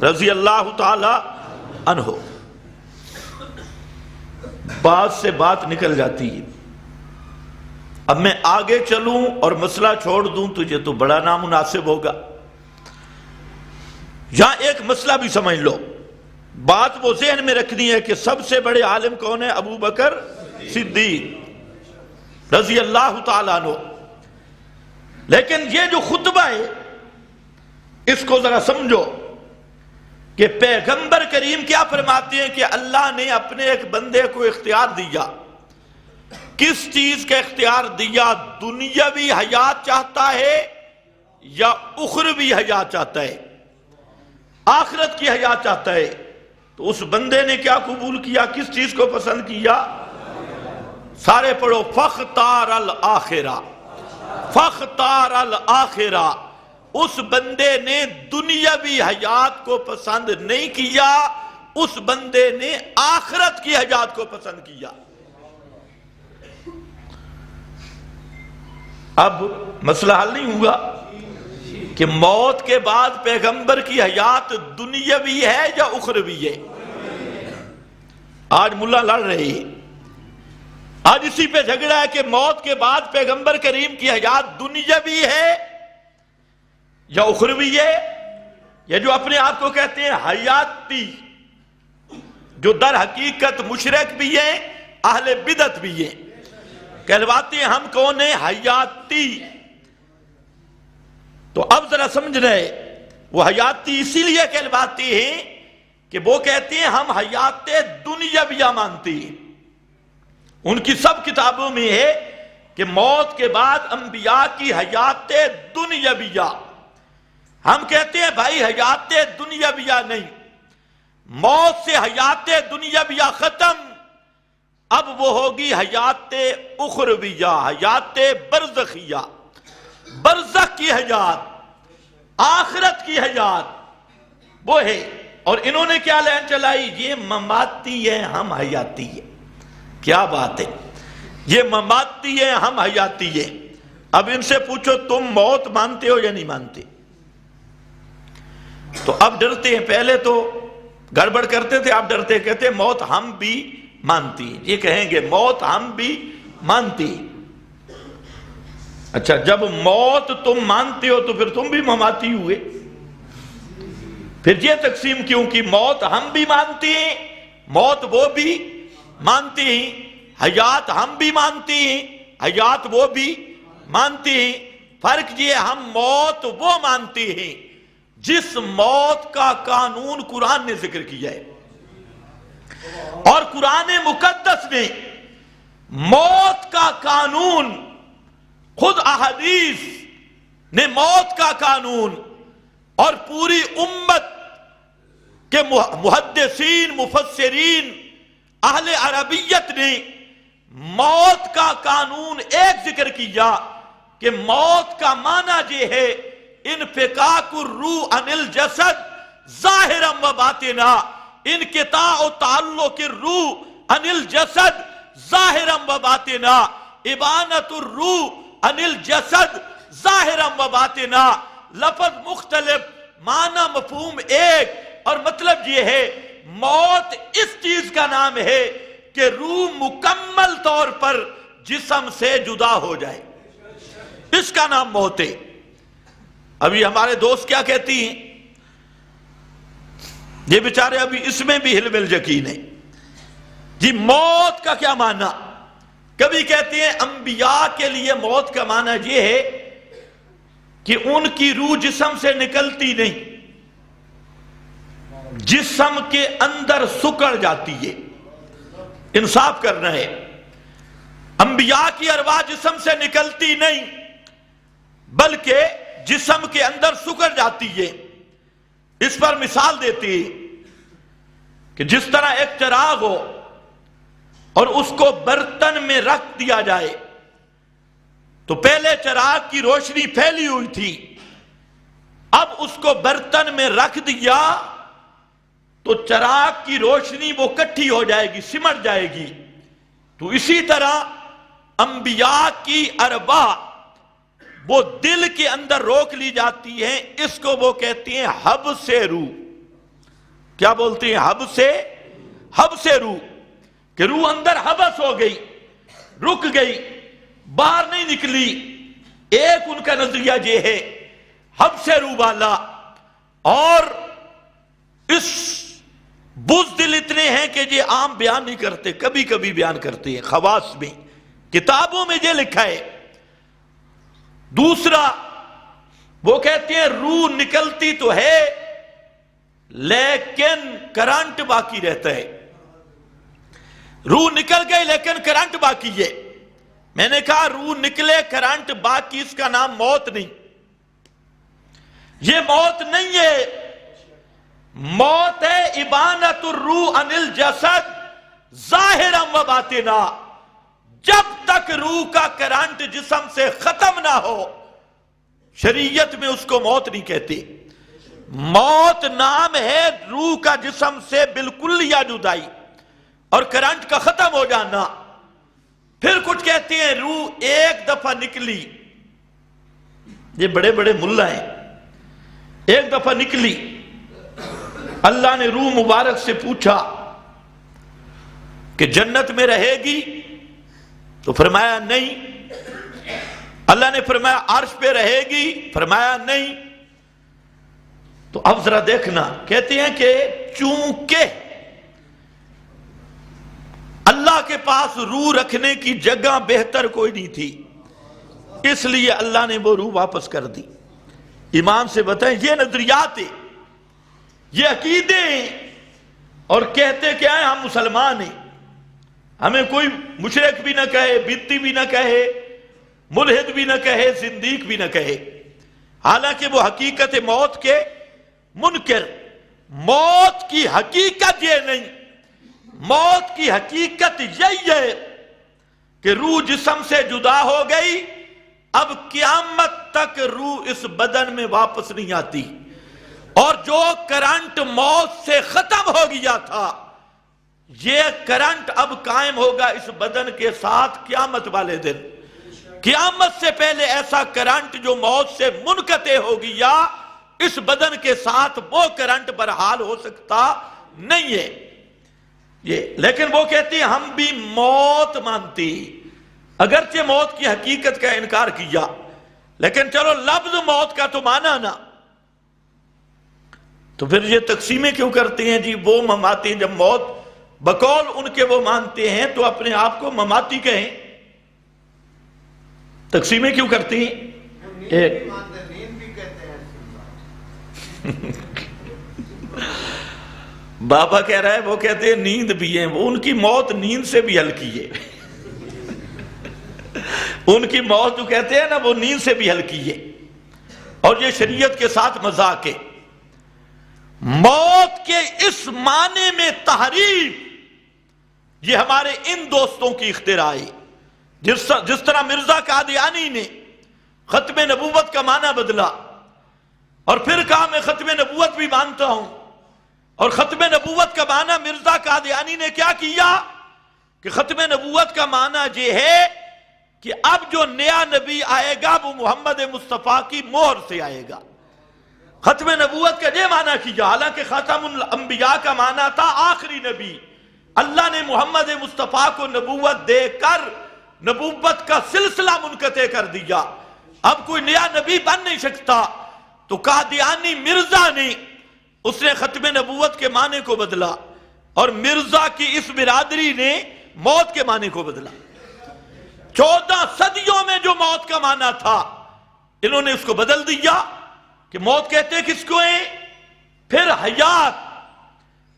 رضی اللہ تعالی عنہ۔ بات سے بات نکل جاتی ہے۔ اب میں آگے چلوں اور مسئلہ چھوڑ دوں تجھے تو بڑا نامناسب ہوگا۔ یہاں ایک مسئلہ بھی سمجھ لو، بات وہ ذہن میں رکھنی ہے کہ سب سے بڑے عالم کون ہے؟ ابو بکر صدیق رضی اللہ تعالیٰ عنہ۔ لیکن یہ جو خطبہ ہے اس کو ذرا سمجھو کہ پیغمبر کریم کیا فرماتے ہیں کہ اللہ نے اپنے ایک بندے کو اختیار دیا۔ کس چیز کا اختیار دیا؟ دنیاوی حیات چاہتا ہے یا اخروی حیات چاہتا ہے؟ آخرت کی حیات چاہتا ہے۔ تو اس بندے نے کیا قبول کیا؟ کس چیز کو پسند کیا؟ سارے پڑھو، فاختار الآخرہ، فاختار الآخرہ۔ اس بندے نے دنیاوی حیات کو پسند نہیں کیا، اس بندے نے آخرت کی حیات کو پسند کیا۔ اب مسئلہ حل نہیں ہوا کہ موت کے بعد پیغمبر کی حیات دنیاوی ہے یا اخروی ہے؟ آج ملا لڑ رہے ہیں، آج اسی پہ جھگڑا ہے کہ موت کے بعد پیغمبر کریم کی حیات دنیاوی ہے یا اخروی ہے۔ یہ جو اپنے آپ کو کہتے ہیں حیاتی، جو در حقیقت مشرک بھی ہیں، اہل بدعت بھی ہیں، کہلواتے ہیں ہم کون ہیں؟ حیاتی۔ تو اب ذرا سمجھ رہے، وہ حیاتی اسی لیے کہلواتے ہیں کہ وہ کہتے ہیں ہم حیات دنیاویہ مانتے ہیں۔ ان کی سب کتابوں میں ہے کہ موت کے بعد انبیاء کی حیات دنیاویہ۔ ہم کہتے ہیں بھائی حیات دنیاویہ نہیں، موت سے حیات دنیاویہ ختم، اب وہ ہوگی حیات اخرویہ، حیات برزخیہ، برزخ کی حیات، آخرت کی حیات وہ ہے۔ اور انہوں نے کیا لائن چلائی؟ یہ مماتی ہے، ہم حیاتی ہیں۔ کیا بات ہے، یہ مماتی ہے، ہم حیاتی ہیں۔ اب ان سے پوچھو تم موت مانتے ہو یا نہیں مانتے؟ تو اب ڈرتے ہیں، پہلے تو گڑبڑ کرتے تھے، اب ڈرتے کہتے ہیں موت ہم بھی مانتی ہیں۔ یہ کہیں گے موت ہم بھی مانتی ہیں۔ اچھا، جب موت تم مانتے ہو تو پھر تم بھی مماتی ہوئے، پھر یہ تقسیم کیوں کی موت ہم بھی مانتے ہیں، موت وہ بھی مانتے ہیں، حیات ہم بھی مانتے ہیں، حیات وہ بھی مانتے ہیں۔ فرق یہ ہم موت وہ مانتے ہیں جس موت کا قانون قرآن نے ذکر کیا ہے، اور قرآن مقدس نے موت کا قانون، خود احادیث نے موت کا قانون، اور پوری امت کے محدثین، مفسرین، اہل عربیت نے موت کا قانون ایک ذکر کیا کہ موت کا معنی یہ ہے انفکاک الروح عن الجسد ظاہرا و باطنا، انقطاع تعلق الروح عن الجسد ظاہرا و باطنا، ابانت الروح عن الجسد ظاہرا و باطنا۔ لفظ مختلف، معنی مفہوم ایک، اور مطلب یہ ہے موت اس چیز کا نام ہے کہ روح مکمل طور پر جسم سے جدا ہو جائے، اس کا نام موت ہے۔ ابھی ہمارے دوست کیا کہتی ہیں، یہ بیچارے ابھی اس میں بھی حلم الیقین ہے جی موت کا کیا معنی؟ کبھی کہتے ہیں انبیاء کے لیے موت کا معنی یہ ہے کہ ان کی روح جسم سے نکلتی نہیں، جسم کے اندر سکڑ جاتی ہے۔ انصاف کرنا ہے، انبیاء کی ارواح جسم سے نکلتی نہیں بلکہ جسم کے اندر سکڑ جاتی ہے۔ اس پر مثال دیتی ہے کہ جس طرح ایک چراغ ہو اور اس کو برتن میں رکھ دیا جائے تو پہلے چراغ کی روشنی پھیلی ہوئی تھی، اب اس کو برتن میں رکھ دیا تو چراغ کی روشنی وہ کٹھی ہو جائے گی، سمٹ جائے گی۔ تو اسی طرح انبیاء کی ارواح وہ دل کے اندر روک لی جاتی ہیں، اس کو وہ کہتی ہیں حبس روح۔ کیا بولتے ہیں؟ حب سے روح، کہ روح اندر حبس ہو گئی، رک گئی، باہر نہیں نکلی۔ ایک ان کا نظریہ یہ ہے حب سے روح والا، اور اس بزدل اتنے ہیں کہ یہ عام بیان نہیں کرتے، کبھی کبھی بیان کرتے ہیں، خواص میں، کتابوں میں یہ لکھا ہے۔ دوسرا وہ کہتے ہیں روح نکلتی تو ہے لیکن کرنٹ باقی رہتا ہے، روح نکل گئی لیکن کرنٹ باقی ہے۔ میں نے کہا روح نکلے کرنٹ باقی، اس کا نام موت نہیں، یہ موت نہیں ہے، موت ہے ابانت الروح عن الجسد ظاہرا و باطنا۔ جب تک روح کا کرنٹ جسم سے ختم نہ ہو، شریعت میں اس کو موت نہیں کہتے۔ موت نام ہے روح کا جسم سے بالکل یا جدائی اور کرنٹ کا ختم ہو جانا۔ پھر کچھ کہتے ہیں روح ایک دفعہ نکلی، یہ بڑے بڑے ملا ہیں، ایک دفعہ نکلی، اللہ نے روح مبارک سے پوچھا کہ جنت میں رہے گی؟ تو فرمایا نہیں۔ اللہ نے فرمایا عرش پہ رہے گی؟ فرمایا نہیں۔ تو اب ذرا دیکھنا، کہتے ہیں کہ چونکہ اللہ کے پاس روح رکھنے کی جگہ بہتر کوئی نہیں تھی، اس لیے اللہ نے وہ روح واپس کر دی۔ ایمان سے بتائیں، یہ نظریات ہیں، یہ عقیدے ہیں، اور کہتے کیا ہیں؟ ہم مسلمان ہیں، ہمیں کوئی مشرک بھی نہ کہے، بدعتی بھی نہ کہے، ملحد بھی نہ کہے، زندیق بھی نہ کہے، حالانکہ وہ حقیقت موت کے منکر۔ موت کی حقیقت یہ نہیں، موت کی حقیقت یہی ہے کہ روح جسم سے جدا ہو گئی، اب قیامت تک روح اس بدن میں واپس نہیں آتی، اور جو کرنٹ موت سے ختم ہو گیا تھا، یہ کرنٹ اب قائم ہوگا اس بدن کے ساتھ قیامت والے دن۔ قیامت سے پہلے ایسا کرنٹ جو موت سے منقطع ہو گیا اس بدن کے ساتھ، وہ کرنٹ برحال ہو سکتا نہیں ہے۔ یہ لیکن وہ کہتے ہیں ہم بھی موت مانتی، اگرچہ موت کی حقیقت کا انکار کیا، لیکن چلو لفظ موت کا تو مانا نا۔ تو پھر یہ تقسیمیں کیوں کرتے ہیں جی؟ وہ مماتی، جب موت بقول ان کے وہ مانتے ہیں تو اپنے آپ کو مماتی کہیں، تقسیمیں کیوں کرتے ہیں؟ ایک بابا کہہ رہا ہے، وہ کہتے ہیں نیند بھی ہے، وہ ان کی موت نیند سے بھی ہلکی ہے، ان کی موت جو کہتے ہیں نا وہ نیند سے بھی ہلکی ہے، اور یہ شریعت کے ساتھ مذاق ہے۔ موت کے اس معنی میں تحریف یہ ہمارے ان دوستوں کی اختراع ہے، جس طرح مرزا قادیانی نے ختم نبوت کا معنی بدلا اور پھر کہا میں ختم نبوت بھی مانتا ہوں، اور ختم نبوت کا معنی مرزا قادیانی نے کیا کیا کہ ختم نبوت کا معنی یہ ہے کہ اب جو نیا نبی آئے گا وہ محمد مصطفیٰ کی مہر سے آئے گا۔ ختم نبوت کا یہ معنی کیا، حالانکہ خاتم الانبیاء کا معنی تھا آخری نبی۔ اللہ نے محمد مصطفیٰ کو نبوت دے کر نبوت کا سلسلہ منقطع کر دیا، اب کوئی نیا نبی بن نہیں سکتا۔ تو قادیانی مرزا نے اس نے ختم نبوت کے معنی کو بدلا، اور مرزا کی اس برادری نے موت کے معنی کو بدلا۔ 14 صدیوں میں جو موت کا معنی تھا انہوں نے اس کو بدل دیا کہ موت کہتے کس کو ہیں؟ پھر حیات،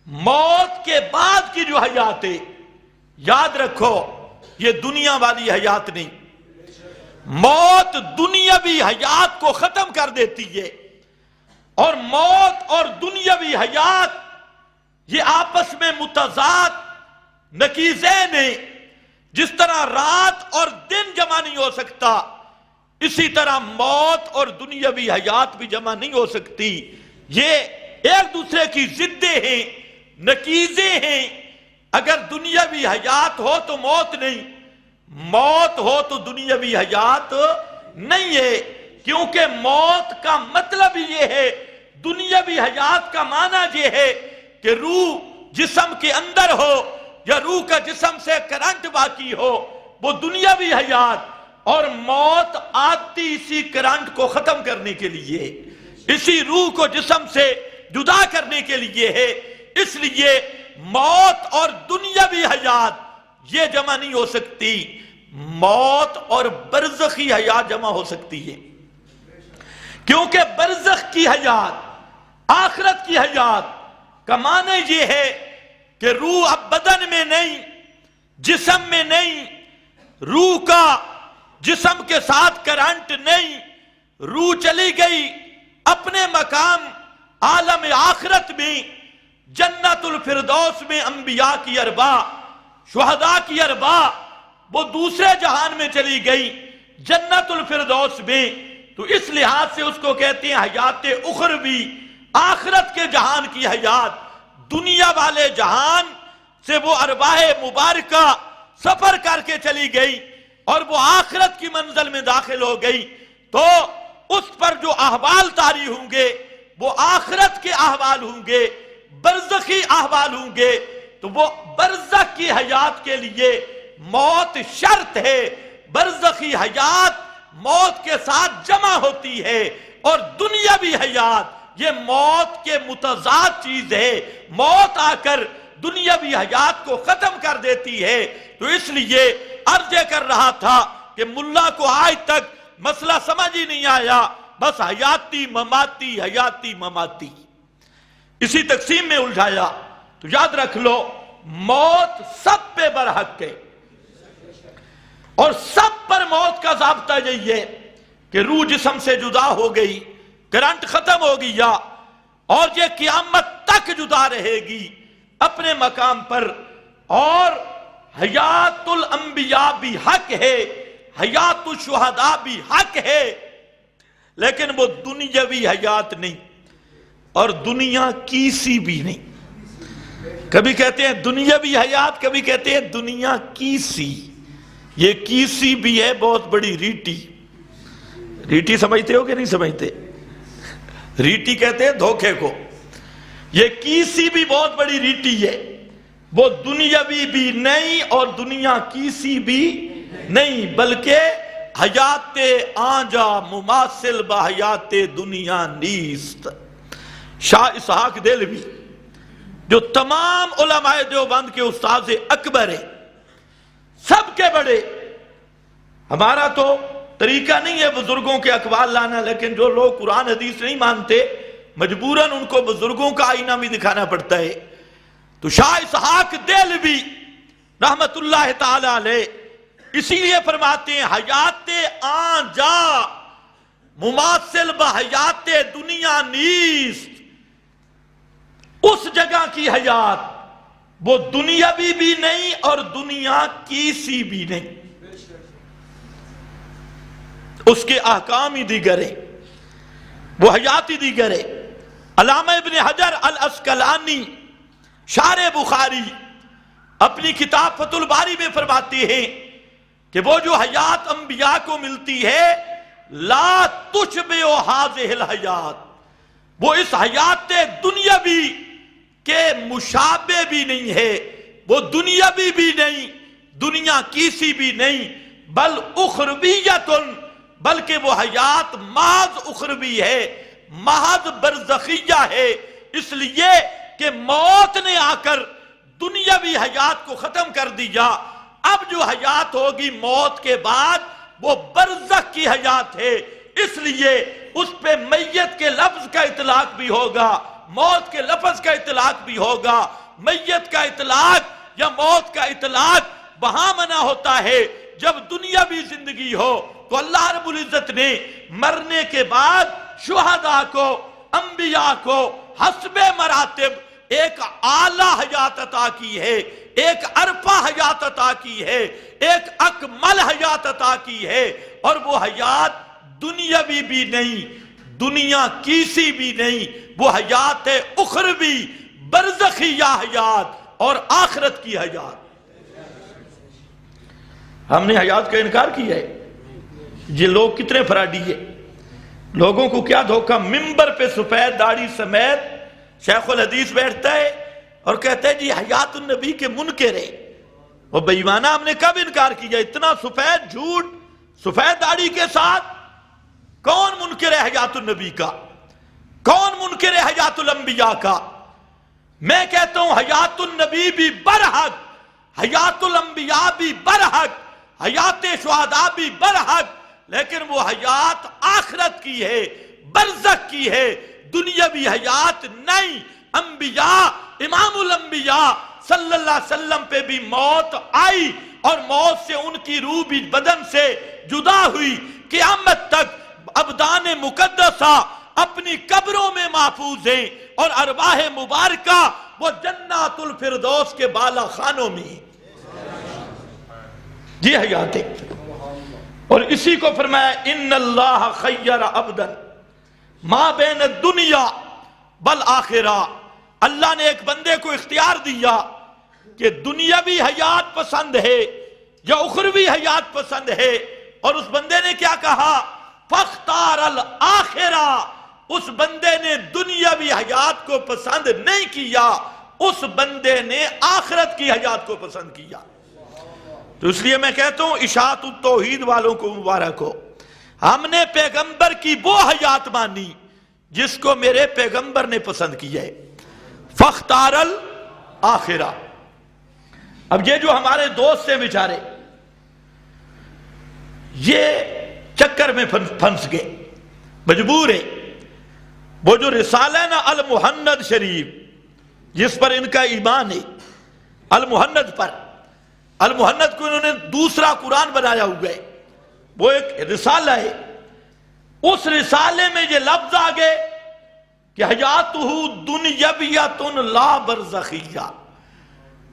موت کے بعد کی جو حیات ہے، یاد رکھو یہ دنیا والی حیات نہیں، موت دنیاوی حیات کو ختم کر دیتی ہے، اور موت اور دنیاوی حیات یہ آپس میں متضاد نقیضین ہیں۔ جس طرح رات اور دن جمع نہیں ہو سکتا، اسی طرح موت اور دنیاوی حیات بھی جمع نہیں ہو سکتی، یہ ایک دوسرے کی ضدیں ہیں، نقیضیں ہیں۔ اگر دنیاوی حیات ہو تو موت نہیں، موت ہو تو دنیاوی حیات نہیں ہے، کیونکہ موت کا مطلب یہ ہے، دنیاوی حیات کا معنی یہ ہے کہ روح جسم کے اندر ہو یا روح کا جسم سے کرنٹ باقی ہو، وہ دنیاوی حیات، اور موت آتی اسی کرنٹ کو ختم کرنے کے لیے، اسی روح کو جسم سے جدا کرنے کے لیے ہے۔ اس لیے موت اور دنیاوی حیات یہ جمع نہیں ہو سکتی، موت اور برزخی حیات جمع ہو سکتی ہے، کیونکہ برزخ کی حیات، آخرت کی حیات کا معنی یہ ہے کہ روح اب بدن میں نہیں، جسم میں نہیں، روح کا جسم کے ساتھ کرنٹ نہیں، روح چلی گئی اپنے مقام عالم آخرت میں، جنت الفردوس میں انبیاء کی ارواح، شہداء کی ارواح وہ دوسرے جہان میں چلی گئی، جنت الفردوس میں۔ تو اس لحاظ سے اس کو کہتے ہیں حیات اخروی، آخرت کے جہان کی حیات۔ دنیا والے جہان سے وہ ارواح مبارکہ سفر کر کے چلی گئی اور وہ آخرت کی منزل میں داخل ہو گئی، تو اس پر جو احوال طاری ہوں گے وہ آخرت کے احوال ہوں گے، برزخی احوال ہوں گے۔ تو وہ برزخ کی حیات کے لیے موت شرط ہے، برزخی حیات موت کے ساتھ جمع ہوتی ہے، اور دنیاوی حیات یہ موت کے متضاد چیز ہے، موت آ کر دنیاوی حیات کو ختم کر دیتی ہے۔ تو اس لیے عرض کر رہا تھا کہ ملا کو آج تک مسئلہ سمجھ ہی نہیں آیا، بس حیاتی مماتی حیاتی مماتی اسی تقسیم میں الجھایا۔ تو یاد رکھ لو موت سب پہ برحق ہے، اور سب پر موت کا ضابطہ یہی ہے کہ روح جسم سے جدا ہو گئی، کرنٹ ختم ہو گیا، اور یہ قیامت تک جدا رہے گی اپنے مقام پر۔ اور حیات الانبیاء بھی حق ہے، حیات الشہداء بھی حق ہے، لیکن وہ دنیاوی حیات نہیں اور دنیا کیسی بھی نہیں۔ کبھی کہتے ہیں دنیاوی حیات، کبھی کہتے ہیں دنیا کیسی۔ یہ کیسی بھی ہے بہت بڑی ریٹی، ریٹی سمجھتے ہو کہ نہیں سمجھتے؟ ریٹی کہتے ہیں دھوکے کو، یہ کیسی بھی بہت بڑی ریٹی ہے، وہ دنیاوی بھی نہیں اور دنیا کیسی بھی نہیں، بلکہ حیات آنجا مماثل بحیات دنیا نیست۔ شاہ اسحاق دہلوی جو تمام علماء دیوبند کے استاذ اکبر ہیں، سب کے بڑے، ہمارا تو طریقہ نہیں ہے بزرگوں کے اقوال لانا، لیکن جو لوگ قرآن حدیث نہیں مانتے مجبوراً ان کو بزرگوں کا آئینہ بھی دکھانا پڑتا ہے۔ تو شاہ اسحاق دہلوی رحمت اللہ تعالی علیہ اسی لیے فرماتے ہیں حیات آنجا مماثل بحیات دنیا نیست، اس جگہ کی حیات وہ دنیاوی بھی نہیں اور دنیا کیسی بھی نہیں، اس کے احکام ہی دیگر ہیں، وہ حیاتی دیگر ہے۔ علامہ ابن حجر الاسقلانی شارح بخاری اپنی کتاب فتح الباری میں فرماتے ہیں کہ وہ جو حیات انبیاء کو ملتی ہے لا تشبہ ہذہ الحیات، وہ اس حیات دنیاوی کے مشابہ بھی نہیں ہے، وہ دنیاوی بھی نہیں، دنیا کیسی بھی نہیں، بل اخرویت، بلکہ وہ حیات محض اخروی ہے، محض برزخیہ ہے، اس لیے کہ موت نے آ کر دنیاوی حیات کو ختم کر دیا۔ اب جو حیات ہوگی موت کے بعد وہ برزخ کی حیات ہے، اس لیے اس پہ میت کے لفظ کا اطلاق بھی ہوگا، موت کے لفظ کا اطلاق بھی ہوگا۔ میت کا اطلاق یا موت کا اطلاق وہاں منع ہوتا ہے جب دنیاوی زندگی ہو، تو اللہ رب العزت نے مرنے کے بعد شہداء کو، انبیاء کو حسب مراتب ایک اعلیٰ حیات عطا کی ہے، ایک عرفہ حیات عطا کی ہے، ایک اکمل حیات عطا کی ہے، اور وہ حیات دنیاوی بھی نہیں، دنیا کیسی بھی نہیں، وہ حیات اخروی برزخیہ حیات اور آخرت کی حیات۔ ہم نے حیات کا انکار کیا ہے، یہ لوگ کتنے فراڈی ہیں، لوگوں کو کیا دھوکہ، ممبر پہ سفید داڑھی سمیت شیخ الحدیث بیٹھتا ہے، اور کہتے ہیں جی حیات النبی کے منکر ہے۔ وہ بے ایمانہ، ہم نے کب انکار کیا؟ اتنا سفید جھوٹ، سفید داڑھی کے ساتھ کون منکر ہے حیات النبی کا؟ کون منکر ہے حیات الانبیاء کا؟ میں کہتا ہوں حیات النبی بھی برحق، حیات الانبیاء بھی برحق، حیات شہداء بھی برحق، لیکن وہ حیات آخرت کی ہے، برزخ کی ہے، دنیاوی حیات نہیں۔ انبیاء، امام الانبیاء صلی اللہ علیہ وسلم پہ بھی موت آئی اور موت سے ان کی روح بھی بدن سے جدا ہوئی، قیامت تک ابدان مقدسہ اپنی قبروں میں محفوظ ہیں اور ارواح مبارکہ وہ جنات الفردوس کے بالا خانوں میں ہیں۔ یہ حیات ہے۔ اور اسی کو فرمایا ان اللہ خیر عبدا ما بین الدنیا والآخرہ، اللہ نے ایک بندے کو اختیار دیا کہ دنیاوی حیات پسند ہے یا اخروی حیات پسند ہے، اور اس بندے نے کیا کہا؟ فاختار الآخرہ، اس بندے نے دنیاوی حیات کو پسند نہیں کیا، اس بندے نے آخرت کی حیات کو پسند کیا۔ تو اس لیے میں کہتا ہوں اشاعت التوحید والوں کو مبارک ہو، ہم نے پیغمبر کی وہ حیات مانی جس کو میرے پیغمبر نے پسند کیا ہے۔ فاختار الآخرہ۔ اب یہ جو ہمارے دوست ہیں بیچارے، یہ چکر میں پھنس گئے، مجبور ہے۔ وہ جو رسالہ ہے نا المحند شریف، جس پر ان کا ایمان ہے، المحند پر، المحند کو انہوں نے دوسرا قرآن بنایا ہوا ہے، وہ ایک رسالہ ہے۔ اس رسالے میں یہ لفظ آگے کہ حیاتہ دنیویۃ لا برزخیہ،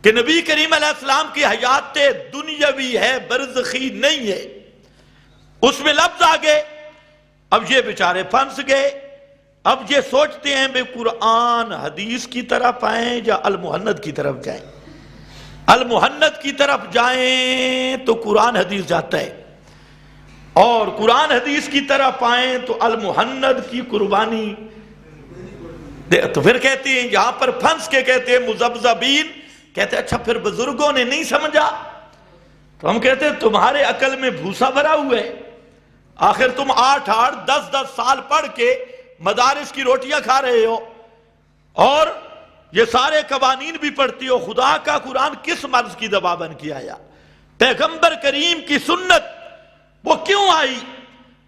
کہ نبی کریم علیہ السلام کی حیات دنیاوی ہے، برزخی نہیں ہے۔ اس میں لفظ آگے۔ اب یہ بیچارے پھنس گئے، اب یہ سوچتے ہیں بے قرآن حدیث کی طرف آئیں یا المحند کی طرف جائیں۔ المحند کی طرف جائیں تو قرآن حدیث جاتا ہے، اور قرآن حدیث کی طرف آئیں تو المحند کی قربانی۔ تو پھر کہتے ہیں یہاں پر پھنس کے کہتے ہیں مذبذبین، کہتے ہیں اچھا پھر بزرگوں نے نہیں سمجھا؟ تو ہم کہتے ہیں تمہارے عقل میں بھوسا بھرا ہوا ہے، آخر تم 8 10 سال پڑھ کے مدارس کی روٹیاں کھا رہے ہو اور یہ سارے قوانین بھی پڑھتی ہو۔ خدا کا قرآن کس مرض کی دوا بن کے آیا؟ پیغمبر کریم کی سنت وہ کیوں آئی؟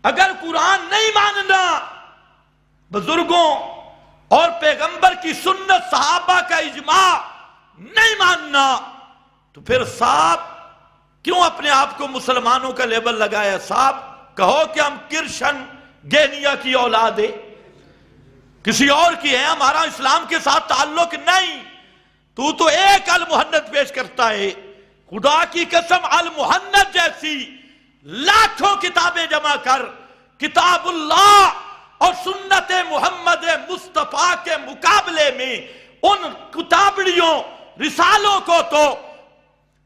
اگر قرآن نہیں ماننا، بزرگوں اور پیغمبر کی سنت، صحابہ کا اجماع نہیں ماننا، تو پھر صاحب کیوں اپنے آپ کو مسلمانوں کا لیبل لگایا؟ صاحب کہو کہ ہم کرشن گینیا کی اولاد ہے، کسی اور کی ہے، ہمارا اسلام کے ساتھ تعلق نہیں۔ تو ایک المحند پیش کرتا ہے، خدا کی قسم المحند جیسی لاکھوں کتابیں جمع کر، کتاب اللہ اور سنت محمد مصطفیٰ کے مقابلے میں ان کتابڑیوں رسالوں کو تو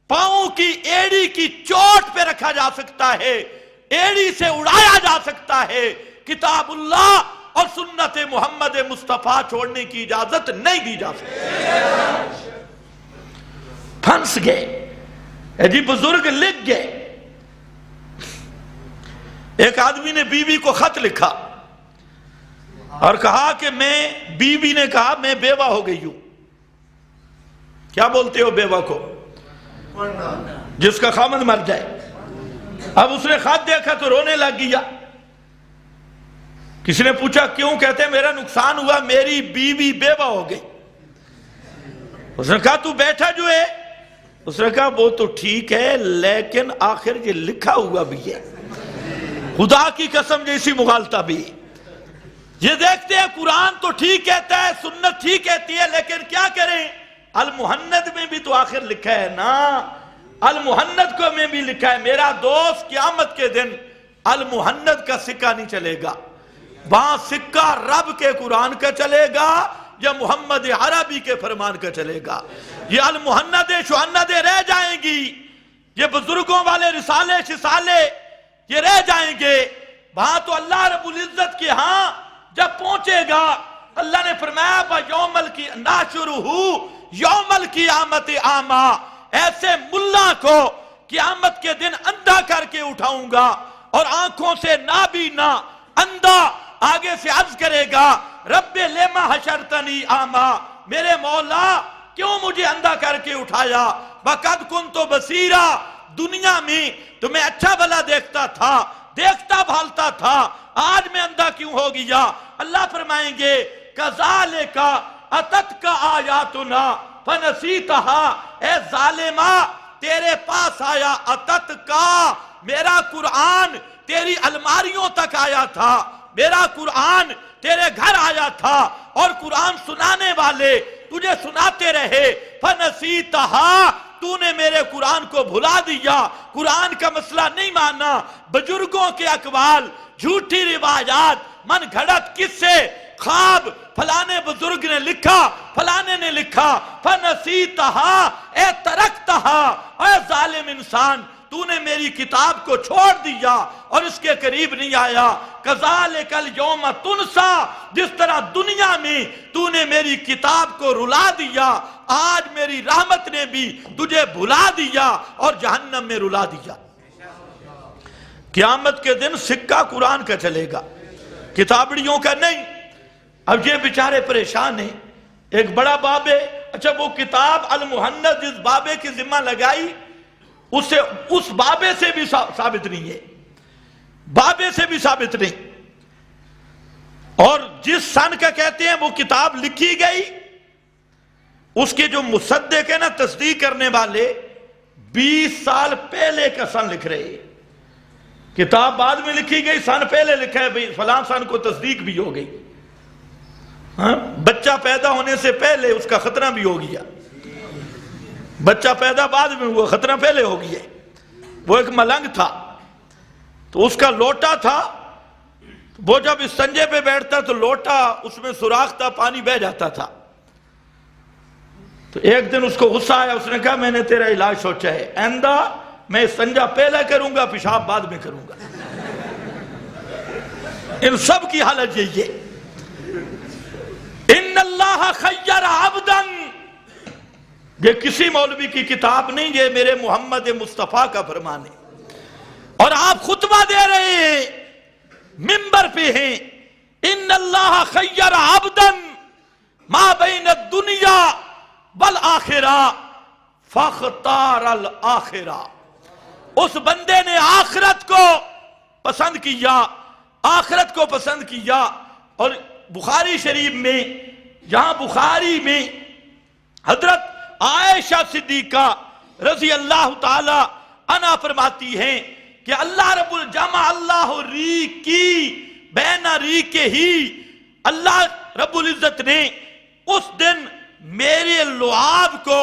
پاؤں کی ایڑی کی چوٹ پہ رکھا جا سکتا ہے، ایڑی سے اڑایا جا سکتا ہے، کتاب اللہ اور سنت محمد مصطفیٰ چھوڑنے کی اجازت نہیں دی جا سکتی۔ پھنس گئے جی، بزرگ لکھ گئے۔ ایک آدمی نے بیوی کو خط لکھا اور کہا کہ بیوی نے کہا میں بیوہ ہو گئی ہوں۔ کیا بولتے ہو بیوہ کو؟ جس کا خامد مر جائے۔ اب اس نے خط دیکھا تو رونے لگ گیا۔ کسی نے پوچھا کیوں؟ کہتے ہیں میرا نقصان ہوا، میری بیوی بیوہ ہو گئی۔ اس نے کہا تو بیٹھا جو ہے، اس نے کہا وہ تو ٹھیک ہے لیکن آخر یہ لکھا ہوا بھی ہے، خدا کی قسم جیسی مغالطہ بھی۔ یہ دیکھتے ہیں قرآن تو ٹھیک کہتا ہے، سنت ٹھیک کہتی ہے، لیکن کیا کریں؟ المحند میں بھی تو آخر لکھا ہے نا، المحند کو میں بھی لکھا ہے۔ میرا دوست قیامت کے دن المحند کا سکہ نہیں چلے گا، وہاں سکہ رب کے قرآن کا چلے گا یا محمد عربی کے فرمان کا چلے گا۔ یہ المحندیں شہندیں رہ جائیں گی، یہ بزرگوں والے رسالے شسالے یہ رہ جائیں گے۔ وہاں تو اللہ رب العزت کے ہاں جب پہنچے گا اللہ نے فرمایا یومل کی ناشرہ یومل قیامت اعمیٰ، ایسے ملا کو قیامت کے دن اندھا کر کے اٹھاؤں گا، اور آنکھوں سے نابینا اندھا آگے سے عرض کرے گا رب لما حشرتنی اعمیٰ، میرے مولا کیوں مجھے اندھا کر کے اٹھایا، وقد کنت بصیرا، دنیا میں تمہیں اچھا بھلا دیکھتا تھا، دیکھتا بھالتا تھا، آج میں اندھا کیوں ہو گیا؟ اللہ فرمائیں گے کذالک اتتک آیاتنا فنسیتہا، اے ظالمہ تیرے پاس آیا اتتک، میرا قرآن تیری الماریوں تک آیا تھا، میرا قرآن تیرے گھر آیا تھا، اور قرآن سنانے والے تجھے سناتے رہے، فنسیتہا، تو نے میرے قرآن کو بھلا دیا، قرآن کا مسئلہ نہیں مانا، بزرگوں کے اقوال، جھوٹی روایات، من گھڑت قصے، خواب، فلانے بزرگ نے لکھا، فلانے نے لکھا، فنسیتہا، اے ترکتہا، اے ظالم انسان تو نے میری کتاب کو چھوڑ دیا اور اس کے قریب نہیں آیا، کذالک الیوم تنسا، جس طرح دنیا میں تو نے میری کتاب کو رلا دیا، آج میری رحمت نے بھی تجھے بھلا دیا اور جہنم میں رلا دیا۔ قیامت کے دن سکہ قرآن کا چلے گا، کتابڑیوں کا نہیں۔ اب یہ بیچارے پریشان ہیں، ایک بڑا بابے، اچھا وہ کتاب المحنث جس بابے کی ذمہ لگائی اسے اس بابے سے بھی ثابت نہیں ہے، بابے سے بھی ثابت نہیں، اور جس سن کا کہتے ہیں وہ کتاب لکھی گئی، اس کے جو مصدق ہے نا تصدیق کرنے والے 20 سال پہلے کا سن لکھ رہے ہیں، کتاب بعد میں لکھی گئی، سن پہلے لکھا ہے بھئی فلاں سن کو تصدیق بھی ہو گئی، ہاں بچہ پیدا ہونے سے پہلے اس کا ختنہ بھی ہو گیا، بچہ پیدا بعد میں ہوا، ختنہ پہلے ہو گیا۔ وہ ایک ملنگ تھا تو اس کا لوٹا تھا، وہ جب اس سنجے پہ بیٹھتا تو لوٹا اس میں سوراخ تھا، پانی بہہ جاتا تھا، تو ایک دن اس کو غصہ آیا، اس نے کہا میں نے تیرا علاج سوچا ہے، آئندہ میں سنجا پہلے کروں گا، پیشاب بعد میں کروں گا۔ ان سب کی حالت یہی ہے۔ ان اللہ خیر عبدن، یہ کسی مولوی کی کتاب نہیں، یہ میرے محمد مصطفیٰ کا فرمان ہے، اور آپ خطبہ دے رہے ہیں، منبر پہ ہیں، ان اللہ خیر عبدن ما بین الدنیا والآخرہ فاختار الآخرہ، اس بندے نے آخرت کو پسند کیا، آخرت کو پسند کیا۔ اور بخاری شریف میں، یہاں بخاری میں حضرت عائشہ صدیقہ رضی اللہ تعالی عنہا فرماتی ہیں کہ اللہ رب الجمع اللہ ریکی بین ریکے ہی، اللہ رب العزت نے اس دن میرے لعاب کو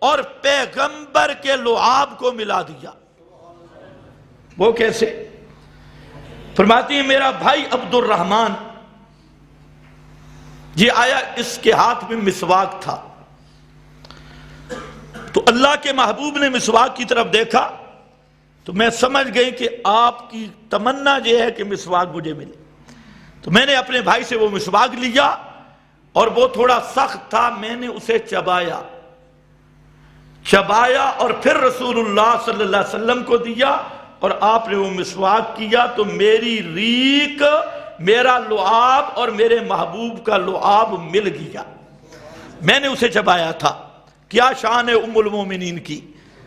اور پیغمبر کے لعاب کو ملا دیا۔ وہ کیسے؟ فرماتی ہیں میرا بھائی عبد الرحمن یہ آیا، اس کے ہاتھ میں مسواک تھا، تو اللہ کے محبوب نے مسواک کی طرف دیکھا تو میں سمجھ گئی کہ آپ کی تمنا یہ ہے کہ مسواک مجھے ملے، تو میں نے اپنے بھائی سے وہ مسواک لیا، اور وہ تھوڑا سخت تھا، میں نے اسے چبایا اور پھر رسول اللہ صلی اللہ علیہ وسلم کو دیا، اور آپ نے وہ مسواک کیا تو میری ریق، میرا لعاب اور میرے محبوب کا لعاب مل گیا، میں نے اسے چبایا تھا۔ کیا شان ہے ام المومنین کی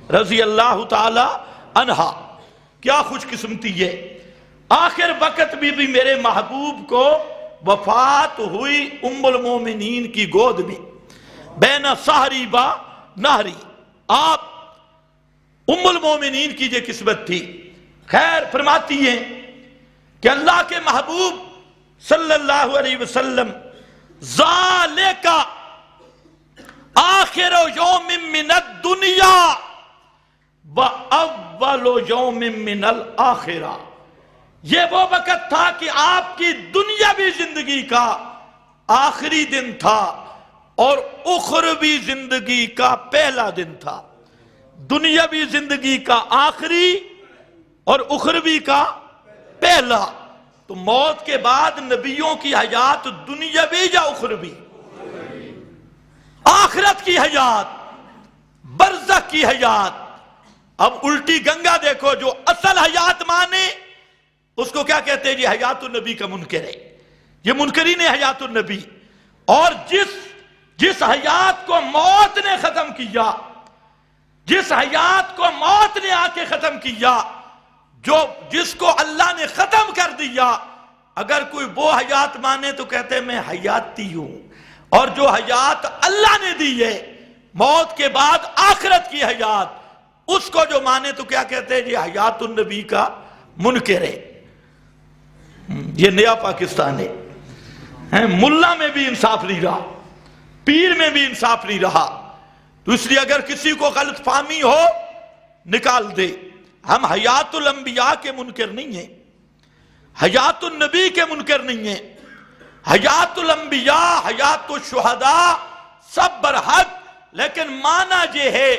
رضی اللہ تعالی عنہا، کیا خوش قسمتی ہے۔ آخر وقت بھی میرے محبوب کو وفات ہوئی ام المومنین کی گود میں، بین سہری با نہری، آپ ام المومنین کی یہ قسمت تھی۔ خیر فرماتی ہیں کہ اللہ کے محبوب صلی اللہ علیہ وسلم ذالکا آخر یوم من الدنیا و اول یوم من الآخرہ، یہ وہ وقت تھا کہ آپ کی دنیاوی زندگی کا آخری دن تھا اور اخروی زندگی کا پہلا دن تھا، دنیاوی زندگی کا آخری اور اخروی کا پہلا۔ تو موت کے بعد نبیوں کی حیات دنیاوی یا اخروی؟ آخرت کی حیات، برزخ کی حیات۔ اب الٹی گنگا دیکھو، جو اصل حیات مانے اس کو کیا کہتے ہیں؟ یہ حیات النبی کا منکر ہے، یہ منکرین حیات النبی۔ اور جس حیات کو موت نے ختم کیا، جس حیات کو موت نے آ کے ختم کیا، جس کو اللہ نے ختم کر دیا، اگر کوئی وہ حیات مانے تو کہتے ہیں میں حیاتی ہوں۔ اور جو حیات اللہ نے دی ہے موت کے بعد آخرت کی حیات، اس کو جو مانے تو کیا کہتے ہیں؟ یہ حیات النبی کا منکر ہے۔ یہ نیا پاکستان ہے، ملا میں بھی انصاف نہیں رہا، پیر میں بھی انصاف نہیں رہا۔ تو اس لیے اگر کسی کو غلط فہمی ہو نکال دے۔ ہم حیات الانبیاء کے منکر نہیں ہیں، حیات النبی کے منکر نہیں ہیں۔ حیات الانبیاء، حیات الشہداء سب برحق، لیکن معنی یہ ہے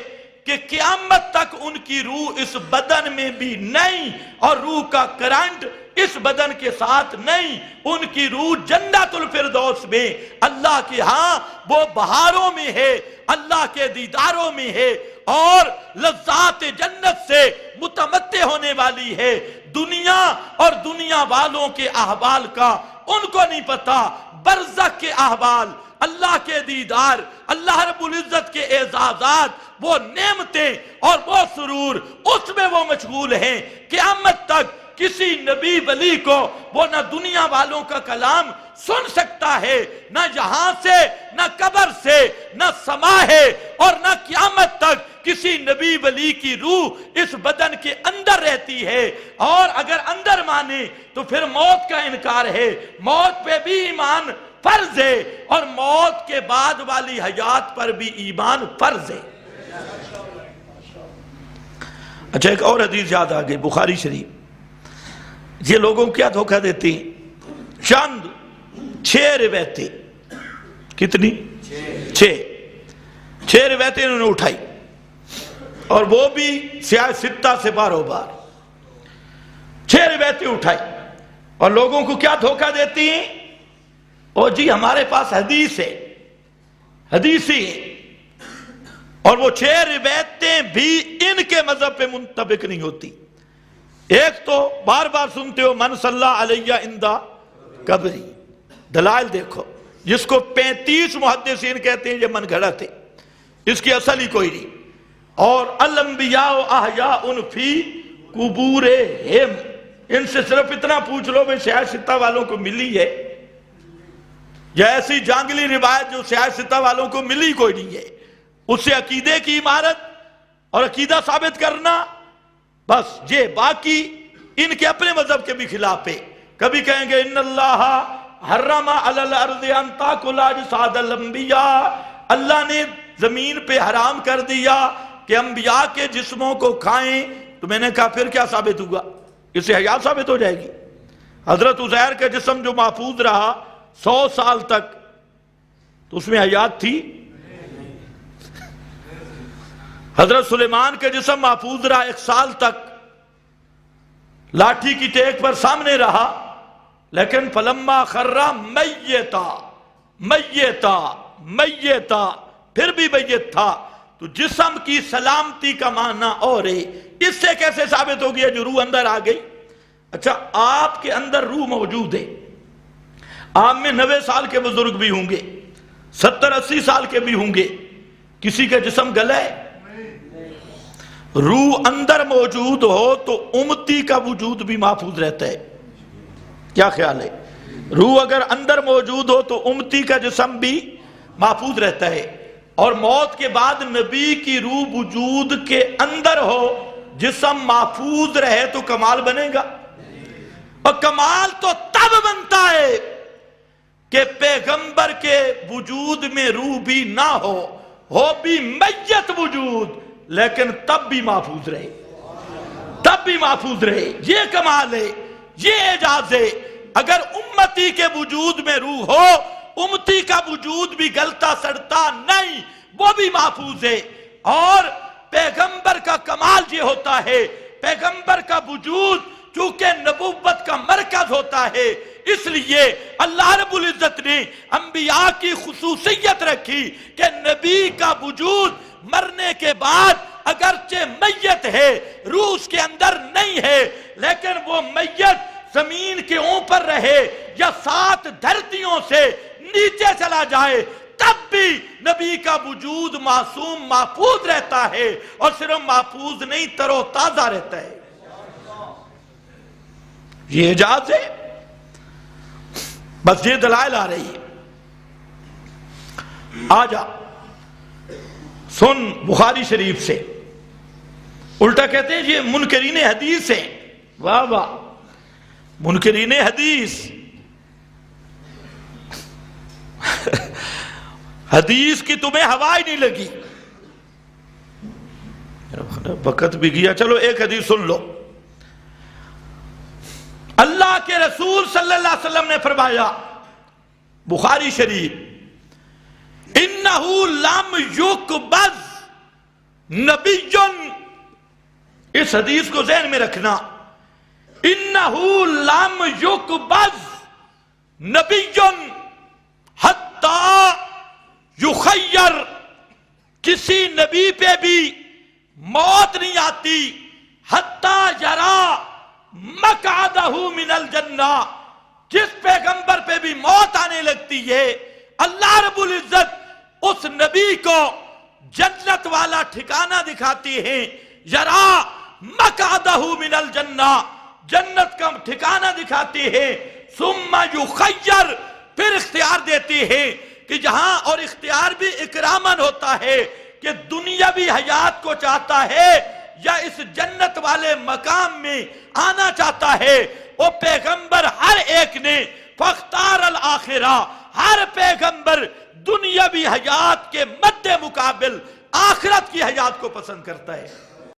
کہ قیامت تک ان کی روح اس بدن میں بھی نہیں، اور روح کا کرنٹ اس بدن کے ساتھ نہیں۔ ان کی روح جنت الفردوس میں اللہ کے ہاں وہ بہاروں میں ہے، اللہ کے دیداروں میں ہے، اور لذات جنت سے متمتع ہونے والی ہے۔ دنیا اور دنیا والوں کے احوال کا ان کو نہیں پتا، برزخ کے احوال، اللہ کے دیدار، اللہ رب العزت کے اعزازات، وہ نعمتیں اور وہ سرور، اس میں وہ مشغول ہیں۔ قیامت تک کسی نبی ولی کو وہ نہ دنیا والوں کا کلام سن سکتا ہے، نہ یہاں سے، نہ قبر سے، نہ سما ہے، اور نہ قیامت تک کسی نبی ولی کی روح اس بدن کے اندر رہتی ہے۔ اور اگر اندر مانے تو پھر موت کا انکار ہے، موت پہ بھی ایمان فرض ہے، اور موت کے بعد والی حیات پر بھی ایمان فرض ہے۔ اچھا، ایک اور حدیث یاد آ گئی، بخاری شریف۔ یہ لوگوں کو کیا دھوکہ دیتی؟ چند 6 روایتیں، کتنی؟ 6 روایتیں انہوں نے اٹھائی، اور وہ بھی سیاہ ستہ سے باروں بار 6 روایتیں اٹھائی، اور لوگوں کو کیا دھوکہ دیتی ہیں؟ اور جی ہمارے پاس حدیث ہے، حدیثی ہے، اور وہ 6 روایتیں بھی ان کے مذہب پہ منطبق نہیں ہوتی۔ ایک تو بار بار سنتے ہو من صلی علیہ عندہ قبری، دلائل دیکھو، جس کو 35 محدثین کہتے ہیں یہ من گھڑت ہے، اس کی اصل ہی کوئی نہیں۔ اور الانبیاء احیاء فی قبورہم، ان سے صرف اتنا پوچھ لو بھئی سیاہ ستہ والوں کو ملی ہے؟ یا ایسی جانگلی روایت جو سیاہ ستہ والوں کو ملی کوئی نہیں ہے، اس سے عقیدے کی عمارت اور عقیدہ ثابت کرنا، بس یہ باقی ان کے اپنے مذہب کے بھی خلاف ہے۔ کبھی کہیں گے ان اللہ حرم علی الارض ان تاکل اجساد الانبیاء، اللہ نے زمین پہ حرام کر دیا کہ انبیاء کے جسموں کو کھائیں، تو میں نے کہا پھر کیا ثابت ہوگا؟ اس سے حیات ثابت ہو جائے گی۔ حضرت عزیر کا جسم جو محفوظ رہا 100 سال تک، تو اس میں حیات تھی؟ حضرت سلیمان کا جسم محفوظ رہا 1 سال تک، لاٹھی کی ٹیک پر سامنے رہا، لیکن فلما خر میتا میتا میتا، پھر بھی میت تھا۔ تو جسم کی سلامتی کا معنی اور ہے، اس سے کیسے ثابت ہو گیا جو روح اندر آ گئی؟ اچھا، آپ کے اندر روح موجود ہے، آپ میں 90 سال کے بزرگ بھی ہوں گے، 70-80 سال کے بھی ہوں گے، کسی کا جسم گلا ہے؟ روح اندر موجود ہو تو امتی کا وجود بھی محفوظ رہتا ہے، کیا خیال ہے؟ روح اگر اندر موجود ہو تو امتی کا جسم بھی محفوظ رہتا ہے، اور موت کے بعد نبی کی روح وجود کے اندر ہو، جسم محفوظ رہے تو کمال بنے گا؟ اور کمال تو تب بنتا ہے کہ پیغمبر کے وجود میں روح بھی نہ ہو بھی میت وجود، لیکن تب بھی محفوظ رہے، تب بھی محفوظ رہے۔ یہ کمال ہے، یہ اعجاز ہے۔ اگر امتی کے وجود میں روح ہو، امتی کا وجود بھی گلتا سڑتا نہیں، وہ بھی محفوظ ہے۔ اور پیغمبر کا کمال یہ ہوتا ہے، پیغمبر کا وجود چونکہ نبوت کا مرکز ہوتا ہے، اس لیے اللہ رب العزت نے انبیاء کی خصوصیت رکھی کہ نبی کا وجود مرنے کے بعد اگرچہ میت ہے، روح اس کے اندر نہیں ہے، لیکن وہ میت زمین کے اوپر رہے یا 7 دھرتیوں سے نیچے چلا جائے، تب بھی نبی کا وجود معصوم محفوظ رہتا ہے، اور صرف محفوظ نہیں، تر و تازہ رہتا ہے۔ یہ اعجاز ہے، بس یہ دلائل آ رہی ہے۔ آجا سن بخاری شریف سے، الٹا کہتے ہیں یہ منکرین حدیث ہیں۔ واہ واہ، منکرین حدیث، حدیث کی تمہیں ہوا ہی نہیں لگی۔ وقت بھی گیا، چلو ایک حدیث سن لو۔ اللہ کے رسول صلی اللہ علیہ وسلم نے فرمایا، بخاری شریف، انہو لم یقبض نبی، اس حدیث کو ذہن میں رکھنا، انہو لم یقبض نبی حتی یخیر، کسی نبی پہ بھی موت نہیں آتی حتی یرا مقعدہ من الجنہ، جس پیغمبر پہ بھی موت آنے لگتی ہے اللہ رب العزت اس نبی کو جنت والا ٹھکانہ دکھاتی ہے، یرا مقعدہ من الجنہ، جنت کا ٹھکانہ دکھاتی ہے، ثم یخیر، پھر اختیار دیتی ہے کہ جہاں، اور اختیار بھی اکراماً ہوتا ہے کہ دنیاوی حیات کو چاہتا ہے یا اس جنت والے مقام میں آنا چاہتا ہے، وہ پیغمبر ہر ایک نے فاختار الآخرہ، ہر پیغمبر دنیاوی حیات کے مد مقابل آخرت کی حیات کو پسند کرتا ہے۔